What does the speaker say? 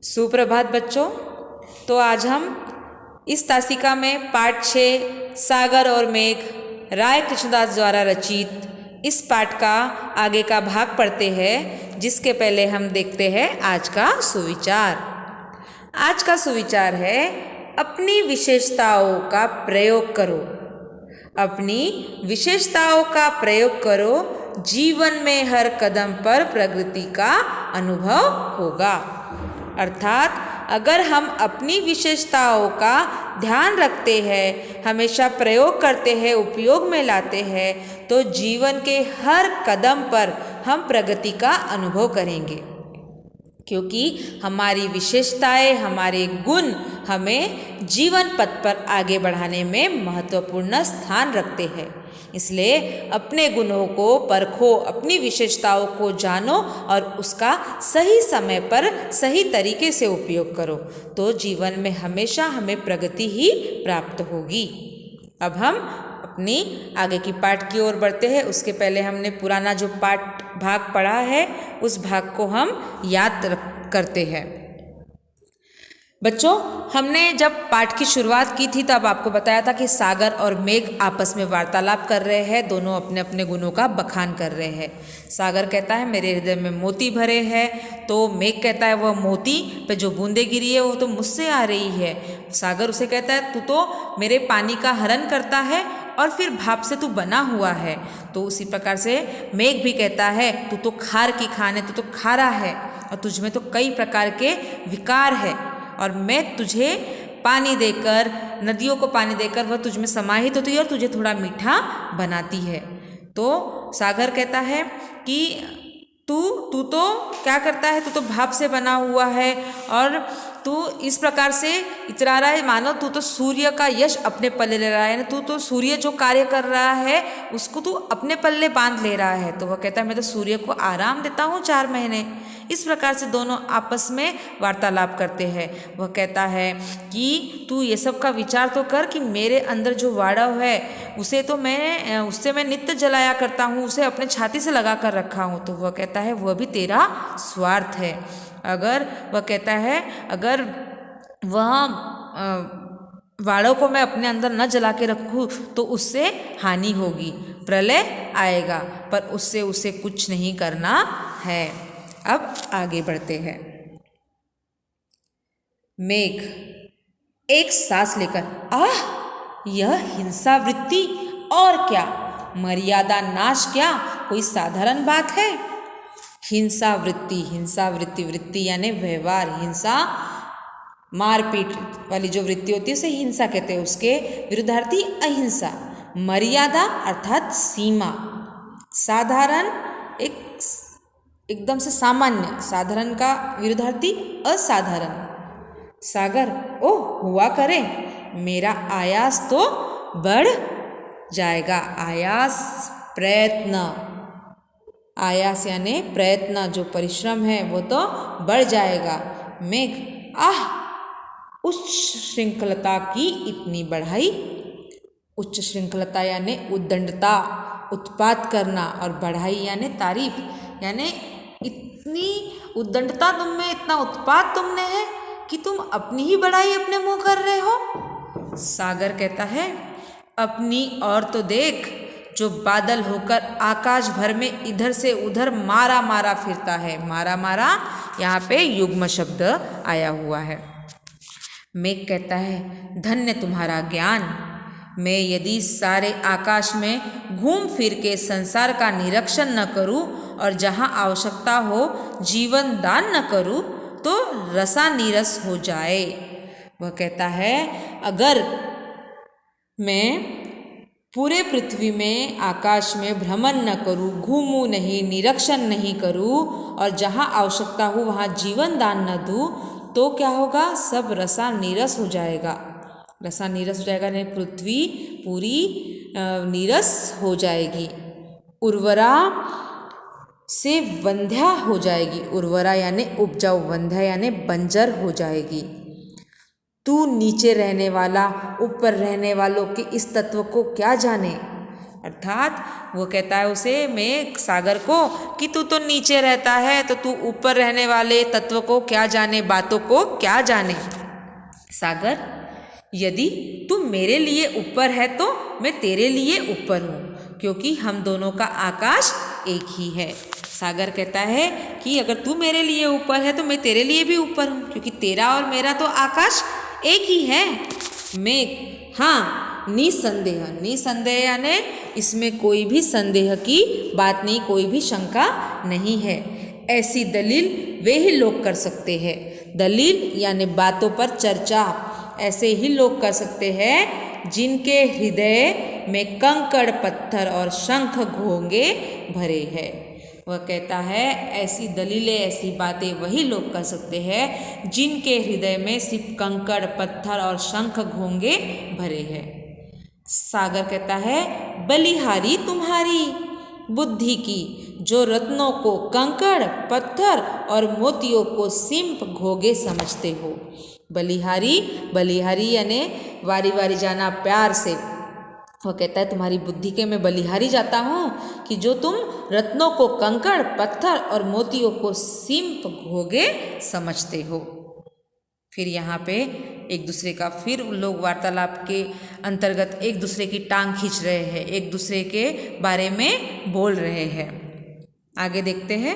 सुप्रभात बच्चों। तो आज हम इस तासिका में पाठ 6 सागर और मेघ राय कृष्णदास द्वारा रचित इस पाठ का आगे का भाग पढ़ते हैं, जिसके पहले हम देखते हैं आज का सुविचार। आज का सुविचार है, अपनी विशेषताओं का प्रयोग करो। अपनी विशेषताओं का प्रयोग करो, जीवन में हर कदम पर प्रगति का अनुभव होगा। अर्थात अगर हम अपनी विशेषताओं का ध्यान रखते हैं, हमेशा प्रयोग करते हैं, उपयोग में लाते हैं, तो जीवन के हर कदम पर हम प्रगति का अनुभव करेंगे। क्योंकि हमारी विशेषताएं, हमारे गुण हमें जीवन पथ पर आगे बढ़ाने में महत्वपूर्ण स्थान रखते हैं। इसलिए अपने गुणों को परखो, अपनी विशेषताओं को जानो और उसका सही समय पर सही तरीके से उपयोग करो, तो जीवन में हमेशा हमें प्रगति ही प्राप्त होगी। अब हम अपनी आगे की पाठ की ओर बढ़ते हैं। उसके पहले हमने पुराना जो पाठ भाग पढ़ा है, उस भाग को हम याद करते हैं। बच्चों, हमने जब पाठ की शुरुआत की थी तब आपको बताया था कि सागर और मेघ आपस में वार्तालाप कर रहे हैं, दोनों अपने अपने गुणों का बखान कर रहे हैं। सागर कहता है मेरे हृदय में मोती भरे हैं, तो मेघ कहता है वह मोती पे जो बूंदे गिरी है वो तो मुझसे आ रही है। सागर उसे कहता है तू तो मेरे पानी का हरण करता है और फिर भाप से तू बना हुआ है। तो उसी प्रकार से मेघ भी कहता है तू तो खार की खान है, तू तो खारा है और तुझ में तो कई प्रकार के विकार है, और मैं तुझे पानी देकर, नदियों को पानी देकर वह तुझ में समाहित होती है और तुझे थोड़ा मीठा बनाती है। तो सागर कहता है कि तू तो क्या करता है, तू तो भाप से बना हुआ है और तू इस प्रकार से इतरा रहा है मानो तू तो सूर्य का यश अपने पल्ले ले रहा है। तू तो सूर्य जो कार्य कर रहा है उसको तू अपने पल्ले बांध ले रहा है। तो वह कहता है मैं तो सूर्य को आराम देता हूँ 4 महीने। इस प्रकार से दोनों आपस में वार्तालाप करते हैं। वह कहता है कि तू ये सब का विचार तो कर कि मेरे अंदर जो वाड़व है उससे मैं नित्य जलाया करता हूँ, उसे अपने छाती से लगा कर रखा हूँ। तो वह कहता है वह भी तेरा स्वार्थ है। अगर वह वाड़ों को मैं अपने अंदर न जला के रखूँ तो उससे हानि होगी, प्रलय आएगा, पर उससे उसे कुछ नहीं करना है। अब आगे बढ़ते हैं। मेघ एक सांस लेकर, यह हिंसा वृत्ति और क्या, मर्यादा नाश क्या कोई साधारण बात है। हिंसा वृत्ति वृत्ति यानी व्यवहार, हिंसा मारपीट वाली जो वृत्ति होती है उसे हिंसा कहते हैं। उसके विरुद्धार्थी अहिंसा। मर्यादा अर्थात सीमा। साधारण एकदम से सामान्य, साधारण का विरुद्धार्थी असाधारण। सागर हुआ करे, मेरा आयास तो बढ़ जाएगा। आयास प्रयत्न, आयास यानी प्रयत्न, जो परिश्रम है वो तो बढ़ जाएगा। मेघ उच्च श्रृंखलता की इतनी बढ़ाई। उच्च श्रृंखलता यानी उद्दंडता, उत्पात करना, और बढ़ाई यानी तारीफ, यानी इतनी उद्दंडता तुम में, इतना उत्पात तुमने है कि तुम अपनी ही बढ़ाई अपने मुंह कर रहे हो। सागर कहता है अपनी और तो देख, जो बादल होकर आकाश भर में इधर से उधर मारा मारा फिरता है। मारा मारा यहाँ पे युग्म शब्द आया हुआ है। मेघ कहता है धन्य तुम्हारा ज्ञान। मैं यदि सारे आकाश में घूम फिर के संसार का निरीक्षण न करूं और जहाँ आवश्यकता हो जीवन दान न करूं तो रसा नीरस हो जाए। वह कहता है अगर मैं पूरे पृथ्वी में आकाश में भ्रमण न करूं, घूमूं नहीं, निरीक्षण नहीं करूं और जहाँ आवश्यकता हो वहाँ जीवन दान न दूं, तो क्या होगा, सब रसा नीरस हो जाएगा। रसा नीरस हो जाएगा नहीं, पृथ्वी पूरी नीरस हो जाएगी। उर्वरा से वंध्या हो जाएगी। उर्वरा यानी उपजाऊ, वंध्या यानी बंजर हो जाएगी। तू नीचे रहने वाला ऊपर रहने वालों के इस तत्व को क्या जाने। अर्थात वो कहता है उसे मैं सागर को कि तू तो नीचे रहता है तो तू ऊपर रहने वाले तत्व को क्या जाने, बातों को क्या जाने। सागर, यदि तू मेरे लिए ऊपर है तो मैं तेरे लिए ऊपर हूँ, क्योंकि हम दोनों का आकाश एक ही है। सागर कहता है कि अगर तू मेरे लिए ऊपर है तो मैं तेरे लिए भी ऊपर हूँ, क्योंकि तेरा और मेरा तो आकाश एक ही है। मैं, हाँ, निसंदेह, निसंदेह यानी इसमें कोई भी संदेह की बात नहीं, कोई भी शंका नहीं है। ऐसी दलील वे ही लोग कर सकते हैं। दलील यानी बातों पर चर्चा ऐसे ही लोग कर सकते हैं जिनके हृदय में कंकड़ पत्थर और शंख घोंगे भरे हैं। वह कहता है ऐसी दलीलें, ऐसी बातें वही लोग कर सकते हैं जिनके हृदय में सिर्फ कंकड़ पत्थर और शंख घोंगे भरे हैं। सागर कहता है बलिहारी तुम्हारी बुद्धि की, जो रत्नों को कंकड़ पत्थर और मोतियों को सिंप घोगे समझते हो। बलिहारी, बलिहारी यानी वारी वारी जाना प्यार से। वो कहता है तुम्हारी बुद्धि के मैं बलिहारी जाता हूँ कि जो तुम रत्नों को कंकड़ पत्थर और मोतियों को सिंप घोगे समझते हो। फिर यहाँ पे एक दूसरे का, फिर लोग वार्तालाप के अंतर्गत एक दूसरे की टांग खींच रहे हैं, एक दूसरे के बारे में बोल रहे हैं। आगे देखते हैं।